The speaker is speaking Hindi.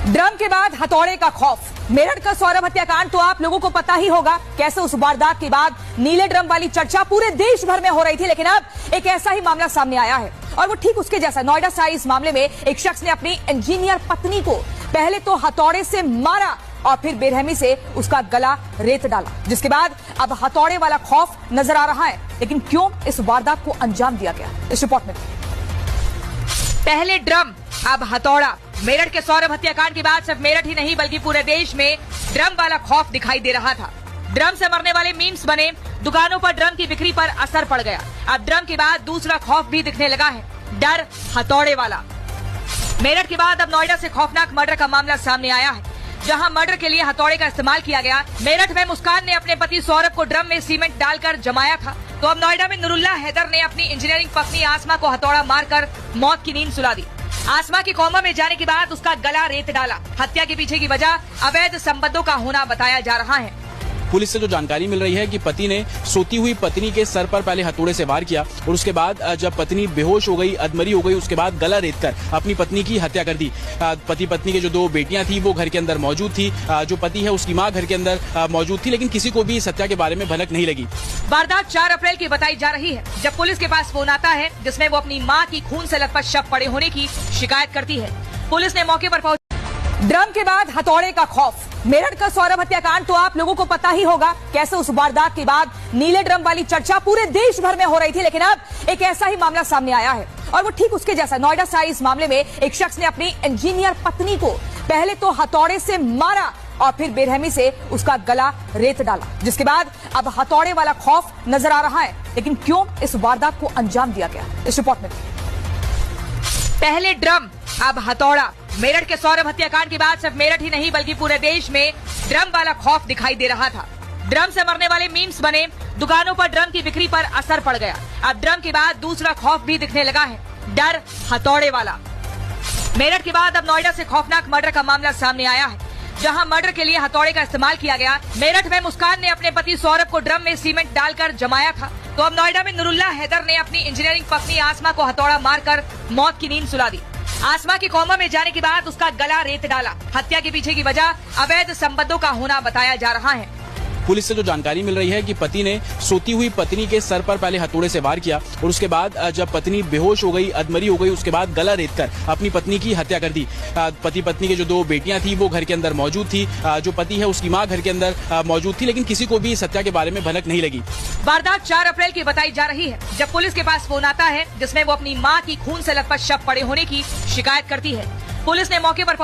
ड्रम के बाद हथौड़े का खौफ। मेरठ का सौरभ हत्याकांड तो आप लोगों को पता ही होगा, कैसे उस वारदात के बाद नीले ड्रम वाली चर्चा पूरे देश भर में हो रही थी। लेकिन अब एक ऐसा ही मामला सामने आया है और वो ठीक उसके जैसा। नोएडा से आई इस मामले में एक शख्स ने अपनी इंजीनियर पत्नी को पहले तो हथौड़े से मारा और फिर बेरहमी से उसका गला रेत डाला, जिसके बाद अब हथौड़े वाला खौफ नजर आ रहा है। लेकिन क्यों इस वारदात को अंजाम दिया गया, इस रिपोर्ट में। पहले ड्रम अब हथौड़ा। मेरठ के सौरभ हत्याकांड के बाद सिर्फ मेरठ ही नहीं बल्कि पूरे देश में ड्रम वाला खौफ दिखाई दे रहा था। ड्रम से मरने वाले मीम्स बने, दुकानों पर ड्रम की बिक्री पर असर पड़ गया। अब ड्रम के बाद दूसरा खौफ भी दिखने लगा है, डर हथौड़े वाला। मेरठ के बाद अब नोएडा से खौफनाक मर्डर का मामला सामने आया है, जहां मर्डर के लिए हथौड़े का इस्तेमाल किया गया। मेरठ में मुस्कान ने अपने पति सौरभ को ड्रम में सीमेंट डालकर जमाया था, तो अब नोएडा में नुरुल्लाह हैदर ने अपनी इंजीनियरिंग पत्नी आसमा को हथौड़ा मारकर मौत की नींद सुला दी। आसमा की कोमा में जाने के बाद उसका गला रेत डाला। हत्या के पीछे की वजह अवैध संबंधों का होना बताया जा रहा है। पुलिस से जो जानकारी मिल रही है कि पति ने सोती हुई पत्नी के सर पर पहले हथौड़े से वार किया और उसके बाद जब पत्नी बेहोश हो गई, अधमरी हो गई, उसके बाद गला रेतकर अपनी पत्नी की हत्या कर दी। पति पत्नी के जो दो बेटियां थी वो घर के अंदर मौजूद थी, जो पति है उसकी मां घर के अंदर मौजूद थी, लेकिन किसी को भी इस हत्या के बारे में भनक नहीं लगी। वारदात 4 अप्रैल की बताई जा रही है, जब पुलिस के पास फोन आता है जिसमें वो अपनी मां की खून से लथपथ शव पड़े होने की शिकायत करती है। पुलिस ने मौके पर ड्रम के बाद हथौड़े का खौफ। मेरठ का सौरभ हत्याकांड तो आप लोगों को पता ही होगा, कैसे उस वारदात के बाद नीले ड्रम वाली चर्चा पूरे देश भर में हो रही थी। लेकिन अब एक ऐसा ही मामला सामने आया है और वो ठीक उसके जैसा। नोएडा से आई इस मामले में एक शख्स ने अपनी इंजीनियर पत्नी को पहले तो हथौड़े से मारा और फिर बेरहमी से उसका गला रेत डाला, जिसके बाद अब हथौड़े वाला खौफ नजर आ रहा है। लेकिन क्यों इस वारदात को अंजाम दिया गया, इस रिपोर्ट में। पहले ड्रम अब हथौड़ा। मेरठ के सौरभ हत्याकांड के बाद सिर्फ मेरठ ही नहीं बल्कि पूरे देश में ड्रम वाला खौफ दिखाई दे रहा था। ड्रम से मरने वाले मीम्स बने, दुकानों पर ड्रम की बिक्री पर असर पड़ गया। अब ड्रम के बाद दूसरा खौफ भी दिखने लगा है, डर हथौड़े वाला। मेरठ के बाद अब नोएडा से खौफनाक मर्डर का मामला सामने आया है, जहां मर्डर के लिए हथौड़े का इस्तेमाल किया गया। मेरठ में मुस्कान ने अपने पति सौरभ को ड्रम में सीमेंट डालकर जमाया था, तो अब नोएडा में नुरुल्लाह हैदर ने अपनी इंजीनियरिंग पत्नी आसमा को हथौड़ा मारकर मौत की नींद सुला दी। आसमा की कोमा में जाने के बाद उसका गला रेत डाला। हत्या के पीछे की वजह अवैध संबंधों का होना बताया जा रहा है। पुलिस से जो जानकारी मिल रही है कि पति ने सोती हुई पत्नी के सर पर पहले हथौड़े से वार किया और उसके बाद जब पत्नी बेहोश हो गई, अधमरी हो गई, उसके बाद गला रेतकर अपनी पत्नी की हत्या कर दी। पति पत्नी के जो दो बेटियां थी वो घर के अंदर मौजूद थी, जो पति है उसकी मां घर के अंदर मौजूद थी, लेकिन किसी को भी इस हत्या के बारे में भनक नहीं लगी। वारदात 4 अप्रैल की बताई जा रही है, जब पुलिस के पास फोन आता है जिसमें वो अपनी मां की खून से लथपथ शव पड़े होने की शिकायत करती है। पुलिस ने मौके पर